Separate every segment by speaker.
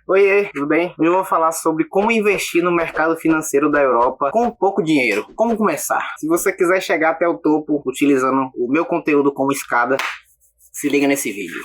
Speaker 1: Oiê, tudo bem? Hoje eu vou falar sobre como investir no mercado financeiro da Europa com pouco dinheiro. Como começar? Se você quiser chegar até o topo utilizando o meu conteúdo como escada, se liga nesse vídeo.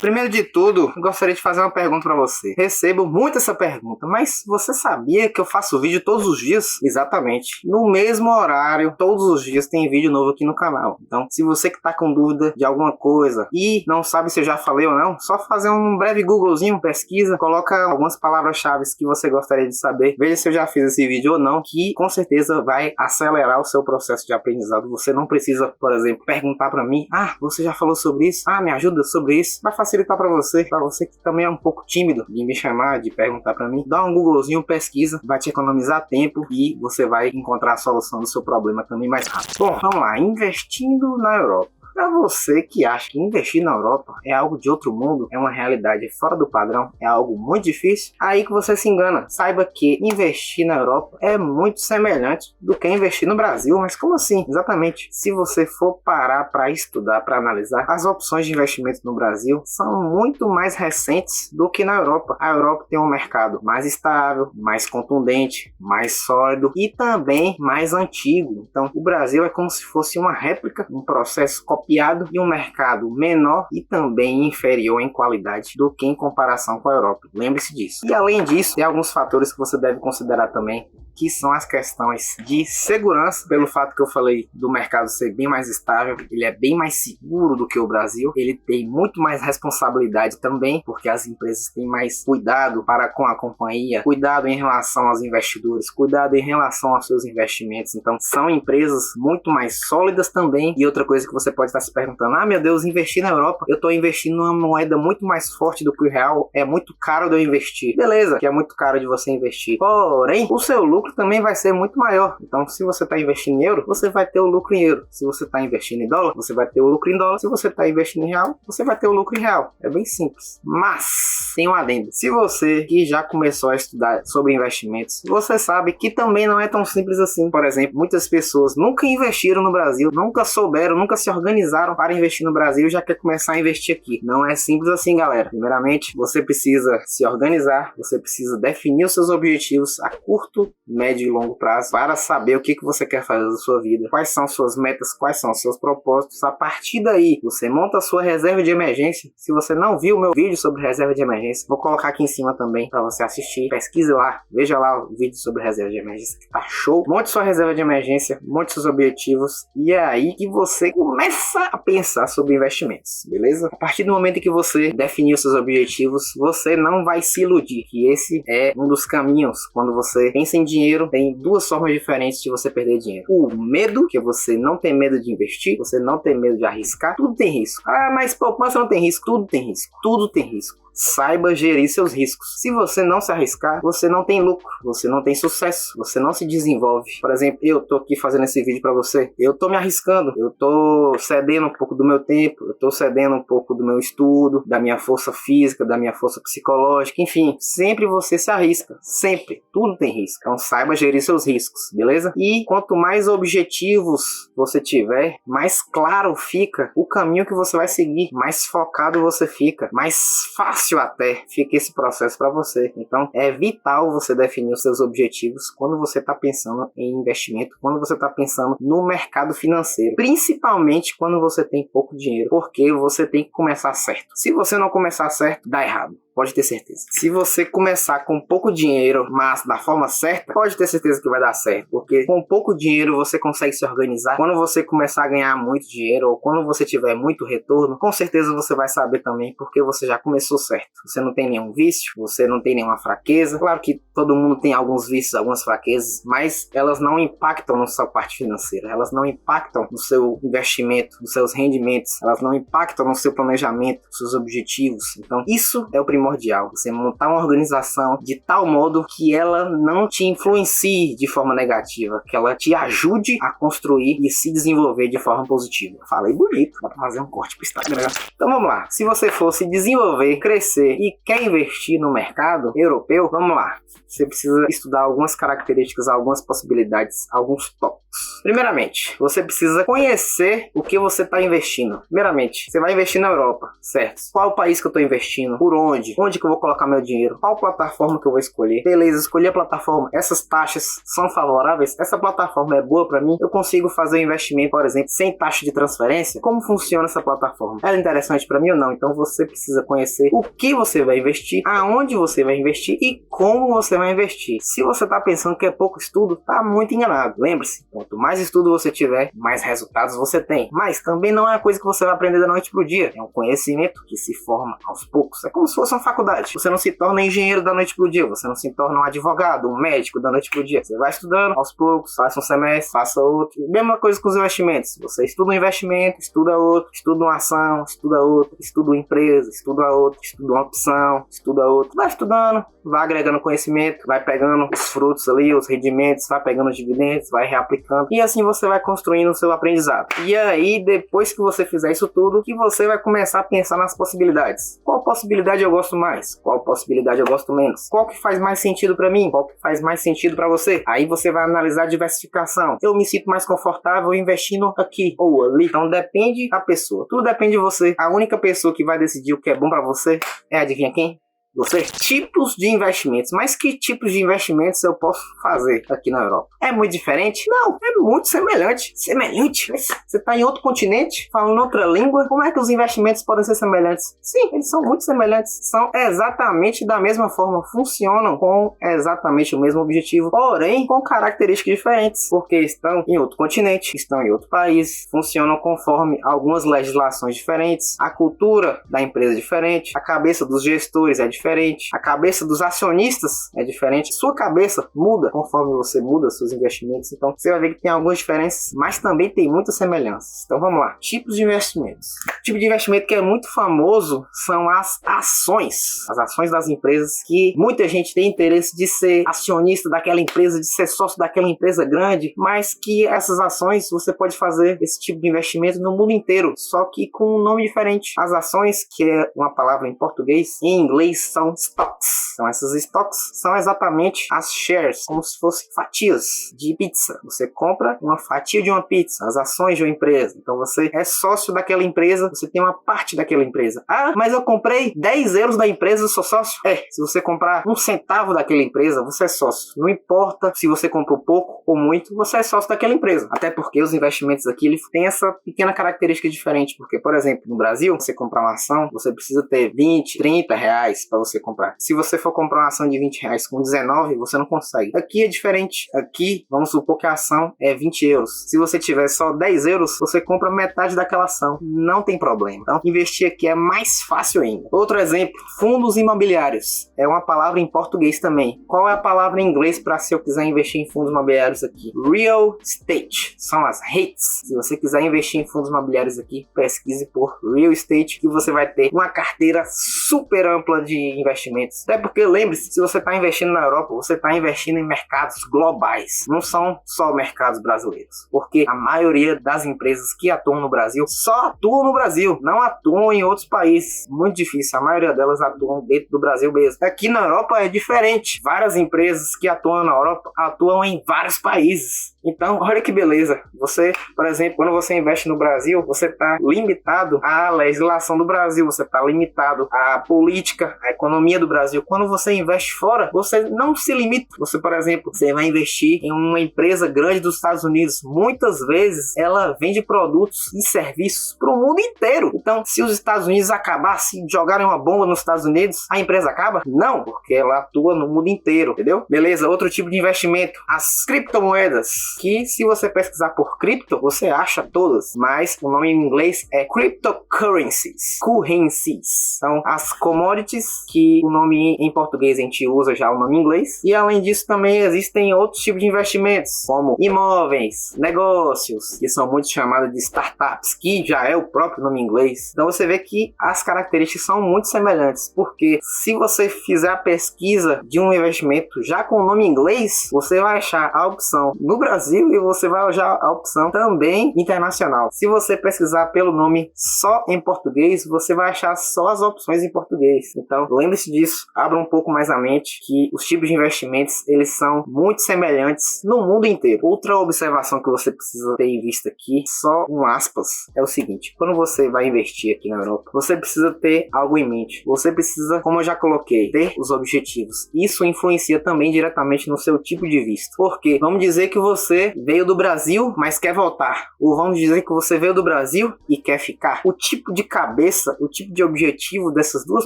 Speaker 1: Primeiro de tudo, eu gostaria de fazer uma pergunta para você. Recebo muito essa pergunta, mas você sabia que eu faço vídeo todos os dias? Exatamente. No mesmo horário, todos os dias tem vídeo novo aqui no canal. Então, se você que tá com dúvida de alguma coisa e não sabe se eu já falei ou não, só fazer um breve Googlezinho, pesquisa, coloca algumas palavras-chave que você gostaria de saber, veja se eu já fiz esse vídeo ou não, que com certeza vai acelerar o seu processo de aprendizado. Você não precisa, por exemplo, perguntar para mim, você já falou sobre isso? Me ajuda sobre isso? Vai facilitar para você que também é um pouco tímido de me chamar, de perguntar para mim, dá um Googlezinho, pesquisa, vai te economizar tempo e você vai encontrar a solução do seu problema também mais rápido. Bom, vamos lá, investindo na Europa. Para você que acha que investir na Europa é algo de outro mundo, é uma realidade fora do padrão, é algo muito difícil, aí que você se engana. Saiba que investir na Europa é muito semelhante do que investir no Brasil. Mas como assim? Exatamente. Se você for parar para estudar, para analisar, as opções de investimento no Brasil são muito mais recentes do que na Europa. A Europa tem um mercado mais estável, mais contundente, mais sólido e também mais antigo. Então, o Brasil é como se fosse uma réplica, um processo copiado e um mercado menor e também inferior em qualidade do que em comparação com a Europa. Lembre-se disso. E além disso, tem alguns fatores que você deve considerar também, que são as questões de segurança, pelo fato que eu falei do mercado ser bem mais estável, ele é bem mais seguro do que o Brasil, ele tem muito mais responsabilidade também, porque as empresas têm mais cuidado para com a companhia, cuidado em relação aos investidores, cuidado em relação aos seus investimentos. Então são empresas muito mais sólidas também. E outra coisa que você pode estar se perguntando, meu Deus, investir na Europa, eu estou investindo numa moeda muito mais forte do que o real, é muito caro de eu investir. Beleza, que é muito caro de você investir, porém o seu lucro também vai ser muito maior. Então, se você está investindo em euro, você vai ter o lucro em euro. Se você está investindo em dólar, você vai ter o lucro em dólar. Se você está investindo em real, você vai ter o lucro em real. É bem simples. Mas, tem um adendo. Se você que já começou a estudar sobre investimentos, você sabe que também não é tão simples assim. Por exemplo, muitas pessoas nunca investiram no Brasil, nunca souberam, nunca se organizaram para investir no Brasil e já quer começar a investir aqui. Não é simples assim, galera. Primeiramente, você precisa se organizar, você precisa definir os seus objetivos a curto, médio e longo prazo para saber o que você quer fazer da sua vida, quais são suas metas, quais são os seus propósitos. A partir daí, você monta a sua reserva de emergência. Se você não viu o meu vídeo sobre reserva de emergência, vou colocar aqui em cima também para você assistir. Pesquise lá, veja lá o vídeo sobre reserva de emergência que tá show. Monte sua reserva de emergência, monte seus objetivos e é aí que você começa a pensar sobre investimentos, beleza? A partir do momento em que você definiu seus objetivos, você não vai se iludir que esse é um dos caminhos. Quando você pensa em dinheiro, tem duas formas diferentes de você perder dinheiro. O medo, que você não tem medo de investir, você não tem medo de arriscar, tudo tem risco. Mas poupança não tem risco, tudo tem risco, tudo tem risco. Saiba gerir seus riscos. Se você não se arriscar, você não tem lucro, você não tem sucesso, você não se desenvolve. Por exemplo, eu tô aqui fazendo esse vídeo para você, eu tô me arriscando, eu tô cedendo um pouco do meu tempo, eu tô cedendo um pouco do meu estudo, da minha força física, da minha força psicológica, enfim, sempre você se arrisca, sempre, tudo tem risco. Então saiba gerir seus riscos, beleza? E quanto mais objetivos você tiver, mais claro fica o caminho que você vai seguir, mais focado você fica, mais fácil até fica esse processo para você. Então é vital você definir os seus objetivos quando você está pensando em investimento, quando você está pensando no mercado financeiro, principalmente quando você tem pouco dinheiro, porque você tem que começar certo. Se você não começar certo, dá errado. Pode ter certeza. Se você começar com pouco dinheiro, mas da forma certa, pode ter certeza que vai dar certo. Porque com pouco dinheiro você consegue se organizar. Quando você começar a ganhar muito dinheiro, ou quando você tiver muito retorno, com certeza você vai saber também porque você já começou certo. Você não tem nenhum vício, você não tem nenhuma fraqueza. Claro que todo mundo tem alguns vícios, algumas fraquezas, mas elas não impactam na sua parte financeira. Elas não impactam no seu investimento, nos seus rendimentos. Elas não impactam no seu planejamento, nos seus objetivos. Então, isso é o primordial. Você montar uma organização de tal modo que ela não te influencie de forma negativa, que ela te ajude a construir e se desenvolver de forma positiva. Falei bonito, dá pra fazer um corte pro Instagram. Então vamos lá, se você for se desenvolver, crescer e quer investir no mercado europeu, vamos lá. Você precisa estudar algumas características, algumas possibilidades, alguns tópicos. Primeiramente, você precisa conhecer o que você está investindo. Primeiramente, você vai investir na Europa, certo? Qual o país que eu estou investindo? Por onde? Onde que eu vou colocar meu dinheiro? Qual plataforma que eu vou escolher? Beleza, escolhi a plataforma. Essas taxas são favoráveis? Essa plataforma é boa para mim? Eu consigo fazer um investimento, por exemplo, sem taxa de transferência? Como funciona essa plataforma? Ela é interessante para mim ou não? Então você precisa conhecer o que você vai investir, aonde você vai investir e como você vai investir. Se você está pensando que é pouco estudo, tá muito enganado. Lembre-se, quanto mais estudo você tiver, mais resultados você tem. Mas também não é uma coisa que você vai aprender da noite pro dia. É um conhecimento que se forma aos poucos. É como se fosse uma faculdade. Você não se torna engenheiro da noite pro dia. Você não se torna um advogado, um médico da noite pro dia. Você vai estudando aos poucos, faça um semestre, faça outro. Mesma coisa com os investimentos. Você estuda um investimento, estuda outro, estuda uma ação, estuda outra, estuda uma empresa, estuda outra, estuda uma opção, estuda outra. Vai estudando, vai agregando conhecimento, vai pegando os frutos ali, os rendimentos, vai pegando os dividendos, vai reaplicando. E assim você vai construindo o seu aprendizado. E aí, depois que você fizer isso tudo, que você vai começar a pensar nas possibilidades. Qual possibilidade eu gosto mais? Qual possibilidade eu gosto menos? Qual que faz mais sentido para mim? Qual que faz mais sentido para você? Aí você vai analisar a diversificação. Eu me sinto mais confortável investindo aqui ou ali. Então depende da pessoa. Tudo depende de você. A única pessoa que vai decidir o que é bom para você é, adivinha quem? Você? Tipos de investimentos. Mas que tipos de investimentos eu posso fazer aqui na Europa? É muito diferente? Não, é muito semelhante. Semelhante? Você está em outro continente, falando outra língua. Como é que os investimentos podem ser semelhantes? Sim, eles são muito semelhantes. São exatamente da mesma forma. Funcionam com exatamente o mesmo objetivo, porém com características diferentes. Porque estão em outro continente, estão em outro país, funcionam conforme algumas legislações diferentes. A cultura da empresa é diferente. A cabeça dos gestores é diferente, a cabeça dos acionistas é diferente, sua cabeça muda conforme você muda seus investimentos, então você vai ver que tem algumas diferenças, mas também tem muitas semelhanças. Então vamos lá, tipos de investimentos. O tipo de investimento que é muito famoso são as ações das empresas, que muita gente tem interesse de ser acionista daquela empresa, de ser sócio daquela empresa grande, mas que essas ações você pode fazer esse tipo de investimento no mundo inteiro, só que com um nome diferente. As ações, que é uma palavra em português, em inglês são stocks. Então essas stocks são exatamente as shares, como se fossem fatias de pizza. Você compra uma fatia de uma pizza, as ações de uma empresa. Então você é sócio daquela empresa, você tem uma parte daquela empresa. Ah, mas eu comprei 10 euros da empresa, eu sou sócio? Se você comprar 1 centavo daquela empresa, você é sócio. Não importa se você comprou pouco ou muito, você é sócio daquela empresa. Até porque os investimentos aqui, eles têm essa pequena característica diferente. Porque, por exemplo, no Brasil, você comprar uma ação, você precisa ter 20, 30 reais para você comprar. Se você for comprar uma ação de 20 reais com 19, você não consegue. Aqui é diferente. Aqui, vamos supor que a ação é 20 euros. Se você tiver só 10 euros, você compra metade daquela ação. Não tem problema. Então, investir aqui é mais fácil ainda. Outro exemplo, fundos imobiliários. É uma palavra em português também. Qual é a palavra em inglês para se eu quiser investir em fundos imobiliários aqui? Real estate. São as REITs. Se você quiser investir em fundos imobiliários aqui, pesquise por real estate, que você vai ter uma carteira super ampla de investimentos. Até porque, lembre-se, se você está investindo na Europa, você está investindo em mercados globais. Não são só mercados brasileiros. Porque a maioria das empresas que atuam no Brasil só atuam no Brasil. Não atuam em outros países. Muito difícil. A maioria delas atuam dentro do Brasil mesmo. Aqui na Europa é diferente. Várias empresas que atuam na Europa atuam em vários países. Então, olha que beleza. Você, por exemplo, quando você investe no Brasil, você está limitado à legislação do Brasil, você está limitado à política, à economia do Brasil. Quando você investe fora, você não se limita. Você, por exemplo, você vai investir em uma empresa grande dos Estados Unidos. Muitas vezes, ela vende produtos e serviços para o mundo inteiro. Então, se os Estados Unidos acabassem de jogarem uma bomba nos Estados Unidos, a empresa acaba? Não, porque ela atua no mundo inteiro, entendeu? Beleza, outro tipo de investimento, as criptomoedas, que se você pesquisar por cripto, você acha todas, mas o nome em inglês é cryptocurrencies, são as commodities, que o nome em português a gente usa já o nome em inglês, e além disso também existem outros tipos de investimentos, como imóveis, negócios, que são muito chamados de startups, que já é o próprio nome em inglês. Então você vê que as características são muito semelhantes, porque se você fizer a pesquisa de um investimento já com o nome em inglês, você vai achar a opção no Brasil e você vai achar a opção também internacional. Se você pesquisar pelo nome só em português, você vai achar só as opções em português. Então lembre-se disso, abra um pouco mais a mente, que os tipos de investimentos, eles são muito semelhantes no mundo inteiro. Outra observação que você precisa ter em vista aqui, só um aspas, é o seguinte: quando você vai investir aqui na Europa, você precisa ter algo em mente. Você precisa, como eu já coloquei, ter os objetivos. Isso influencia também diretamente no seu tipo de visto. Porque vamos dizer que você veio do Brasil, mas quer voltar. Ou vamos dizer que você veio do Brasil e quer ficar. O tipo de cabeça, o tipo de objetivo dessas duas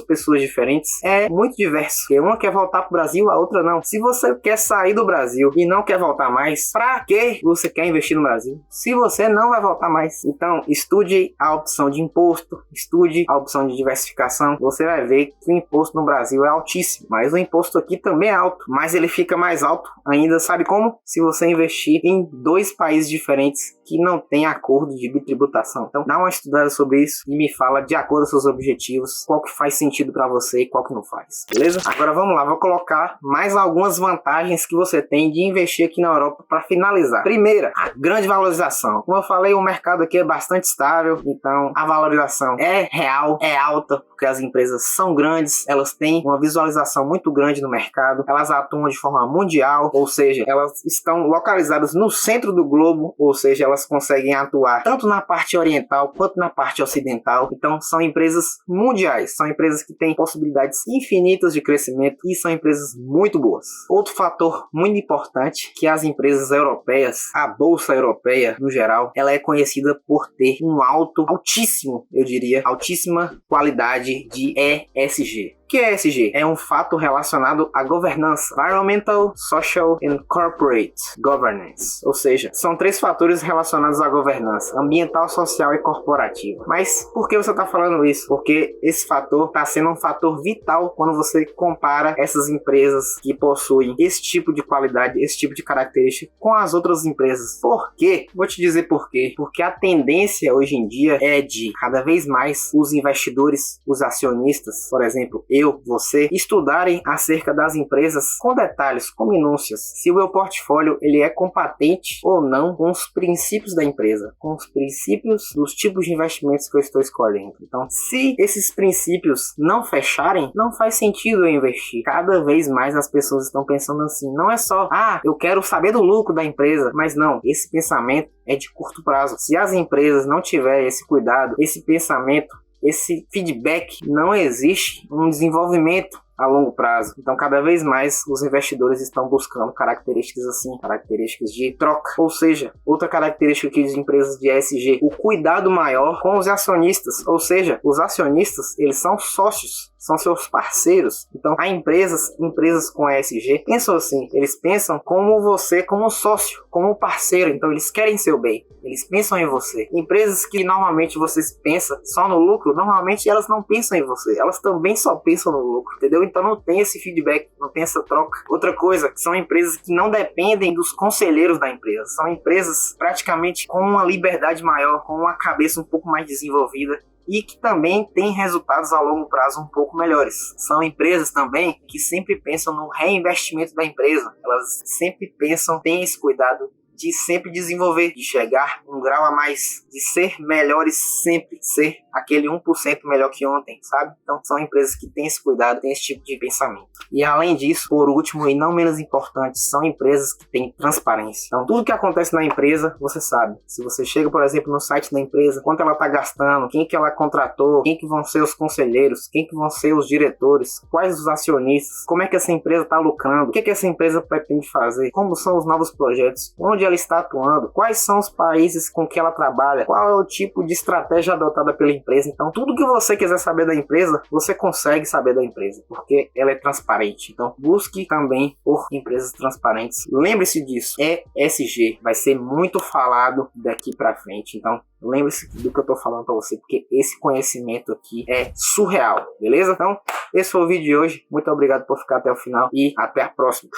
Speaker 1: pessoas diferentes é muito diverso. Porque uma quer voltar pro Brasil, a outra não. Se você quer sair do Brasil e não quer voltar mais, pra que você quer investir no Brasil? Se você não vai voltar mais. Então, estude a opção de imposto, estude a opção de diversificação. Você vai ver que o imposto no Brasil é altíssimo, mas o imposto aqui também é alto. Mas ele fica mais alto ainda, sabe como? Se você investir em 2 países diferentes que não tem acordo de bitributação. Então, dá uma estudada sobre isso e me fala, de acordo com seus objetivos, qual que faz sentido para você e qual que não faz. Beleza? Agora vamos lá, vou colocar mais algumas vantagens que você tem de investir aqui na Europa para finalizar. Primeira, a grande valorização. Como eu falei, o mercado aqui é bastante estável, então a valorização é real, é alta, porque as empresas são grandes, elas têm uma visualização muito grande no mercado, elas atuam de forma mundial, ou seja, elas estão localizadas no centro do globo, ou seja, elas conseguem atuar tanto na parte oriental quanto na parte ocidental. Então são empresas mundiais, são empresas que têm possibilidades infinitas de crescimento e são empresas muito boas. Outro fator muito importante, que as empresas europeias, a bolsa europeia no geral, ela é conhecida por ter um altíssimo, eu diria, altíssima qualidade de ESG. O que é ESG? É um fato relacionado à governança, Environmental, Social and Corporate Governance, ou seja, são 3 fatores relacionados à governança, ambiental, social e corporativa. Mas por que você está falando isso? Porque esse fator está sendo um fator vital quando você compara essas empresas que possuem esse tipo de qualidade, esse tipo de característica com as outras empresas. Por quê? Vou te dizer por quê. Porque a tendência hoje em dia é de cada vez mais os investidores, os acionistas, por exemplo, você, estudarem acerca das empresas com detalhes, com minúcias, se o meu portfólio ele é compatente ou não com os princípios da empresa, com os princípios dos tipos de investimentos que eu estou escolhendo. Então, se esses princípios não fecharem, não faz sentido eu investir. Cada vez mais as pessoas estão pensando assim, não é só, eu quero saber do lucro da empresa, mas não, esse pensamento é de curto prazo. Se as empresas não tiverem esse cuidado, esse pensamento, esse feedback, não existe um desenvolvimento a longo prazo. Então, cada vez mais os investidores estão buscando características assim, características de troca. Ou seja, outra característica aqui de empresas de ESG, o cuidado maior com os acionistas. Ou seja, os acionistas, eles são sócios, são seus parceiros. Então, há empresas com ESG pensam assim, eles pensam como você, como sócio, como parceiro. Então, eles querem seu bem, eles pensam em você. Empresas que normalmente vocês pensam só no lucro, normalmente elas não pensam em você, elas também só pensam no lucro, entendeu? Então não tem esse feedback, não tem essa troca. Outra coisa, são empresas que não dependem dos conselheiros da empresa, são empresas praticamente com uma liberdade maior, com uma cabeça um pouco mais desenvolvida e que também têm resultados a longo prazo um pouco melhores. São empresas também que sempre pensam no reinvestimento da empresa, elas sempre pensam, têm esse cuidado de sempre desenvolver, de chegar um grau a mais, de ser melhores sempre, ser aquele 1% melhor que ontem, sabe? Então são empresas que têm esse cuidado, têm esse tipo de pensamento. E além disso, por último e não menos importante, são empresas que têm transparência. Então tudo que acontece na empresa, você sabe. Se você chega, por exemplo, no site da empresa, quanto ela está gastando, quem que ela contratou, quem que vão ser os conselheiros, quem que vão ser os diretores, quais os acionistas, como é que essa empresa está lucrando, o que essa empresa pretende fazer, como são os novos projetos, onde ela está atuando, quais são os países com que ela trabalha, qual é o tipo de estratégia adotada pela empresa. Então tudo que você quiser saber da empresa, você consegue saber da empresa, porque ela é transparente. Então busque também por empresas transparentes. Lembre-se disso, ESG vai ser muito falado daqui para frente. Então lembre-se do que eu tô falando para você, porque esse conhecimento aqui é surreal, beleza? Então esse foi o vídeo de hoje, muito obrigado por ficar até o final e até a próxima.